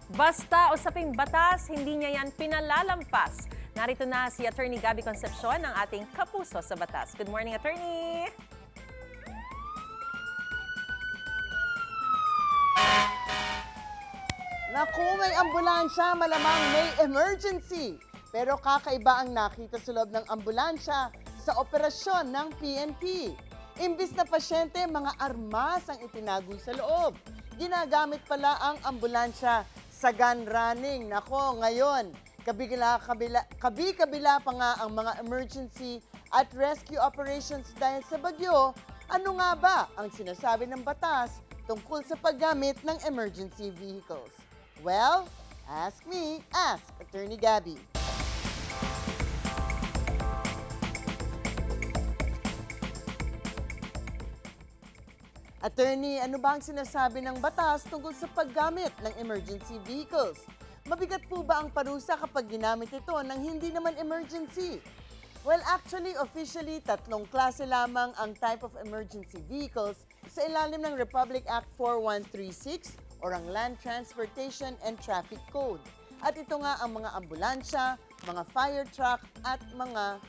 Basta usaping batas, hindi niya yan pinalalampas. Narito na si Attorney Gabby Concepcion, ang ating kapuso sa batas. Good morning, Attorney! Naku, may ambulansya, malamang may emergency. Pero kakaiba ang nakita sa loob ng ambulansya sa operasyon ng PNP. Imbis na pasyente, mga armas ang itinago sa loob. Ginagamit pala ang ambulansya sa gun running. Nako, ngayon, kabila pa nga ang mga emergency at rescue operations dahil sa bagyo. Ano nga ba ang sinasabi ng batas tungkol sa paggamit ng emergency vehicles? Well, ask me, ask Attorney Gabby. Attorney, ano ba ang sinasabi ng batas tungkol sa paggamit ng emergency vehicles? Mabigat po ba ang parusa kapag ginamit ito ng hindi naman emergency? Well, actually, officially, 3 klase lamang ang type of emergency vehicles sa ilalim ng Republic Act 4136 or ang Land Transportation and Traffic Code. At ito nga ang mga ambulansya, mga fire truck at mga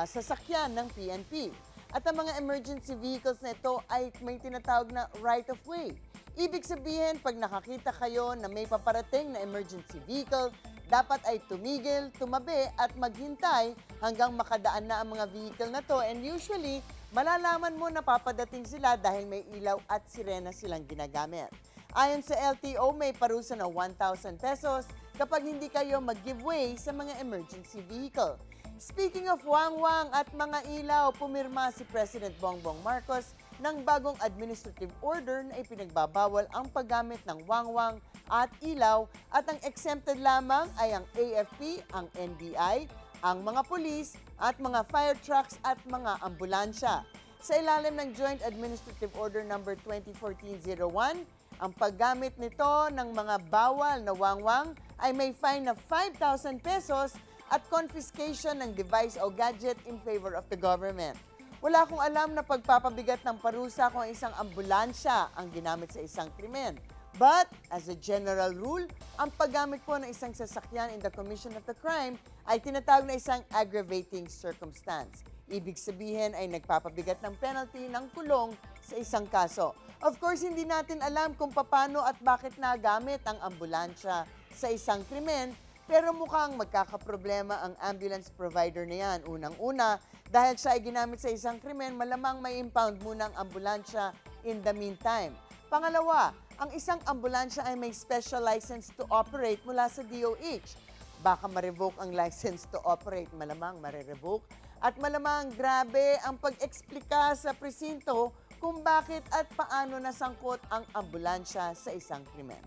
sasakyan ng PNP. At ang mga emergency vehicles na ito ay may tinatawag na right-of-way. Ibig sabihin, pag nakakita kayo na may paparating na emergency vehicle, dapat ay tumigil, tumabi at maghintay hanggang makadaan na ang mga vehicle na to. And usually, malalaman mo na papadating sila dahil may ilaw at sirena silang ginagamit. Ayon sa LTO, may parusa na 1,000 pesos kapag hindi kayo mag-give way sa mga emergency vehicle. Speaking of wangwang at mga ilaw, pumirma si President Bongbong Marcos ng bagong administrative order na ipinagbabawal ang paggamit ng wangwang at ilaw at ang exempted lamang ay ang AFP, ang NBI, ang mga pulis at mga fire trucks at mga ambulansya. Sa ilalim ng Joint Administrative Order No. 2014-01, ang paggamit nito ng mga bawal na wangwang ay may fine na 5,000 pesos at confiscation ng device o gadget in favor of the government. Wala akong alam na pagpapabigat ng parusa kung isang ambulansya ang ginamit sa isang krimen. But, as a general rule, ang paggamit po ng isang sasakyan in the commission of the crime ay tinatawag na isang aggravating circumstance. Ibig sabihin ay nagpapabigat ng penalty ng kulong sa isang kaso. Of course, hindi natin alam kung paano at bakit nagamit ang ambulansya sa isang krimen, pero mukhang magkakaproblema ang ambulance provider na yan. Unang-una, dahil siya ay ginamit sa isang krimen, malamang may impound muna ang ambulansya in the meantime. Pangalawa, ang isang ambulansya ay may special license to operate mula sa DOH. Baka ma-revoke ang license to operate, malamang ma-revoke. At malamang grabe ang pag-eksplika sa presinto kung bakit at paano nasangkot ang ambulansya sa isang krimen.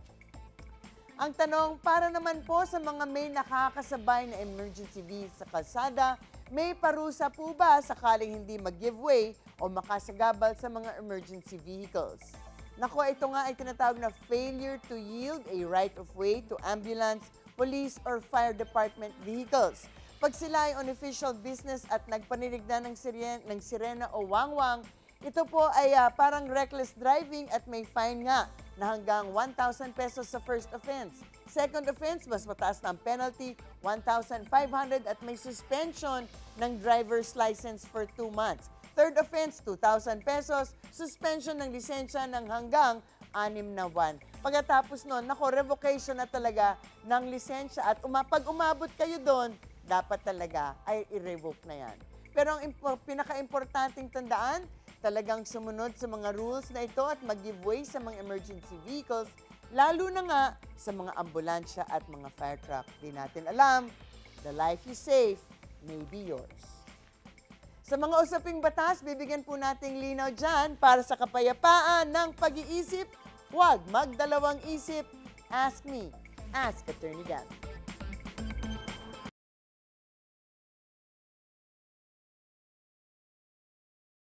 Ang tanong, para naman po sa mga may nakakasabay na emergency vehicle sa kalsada, may parusa po ba sakaling hindi mag-give way o makasagabal sa mga emergency vehicles? Nako, ito nga ay tinatawag na failure to yield a right-of-way to ambulance, police, or fire department vehicles. Pag sila ay on official business at nagpanirig na ng sirena o wangwang, ito po ay parang reckless driving at may fine nga na hanggang 1,000 pesos sa first offense. Second offense, mas mataas na ang penalty, 1,500 at may suspension ng driver's license for 2 months. Third offense, 2,000 pesos, suspension ng lisensya ng hanggang 6 na buwan. Pagkatapos nun, revocation na talaga ng lisensya at pag umabot kayo doon, dapat talaga ay i-revoke na yan. Pero ang pinaka-importanting tandaan, talagang sumunod sa mga rules na ito at mag-give way sa mga emergency vehicles, lalo na nga sa mga ambulansya at mga fire truck. Di natin alam, the life you save may be yours. Sa mga usaping batas, bibigyan po nating linaw dyan para sa kapayapaan ng pag-iisip. Huwag magdalawang isip. Ask me. Ask Attorney Gabby.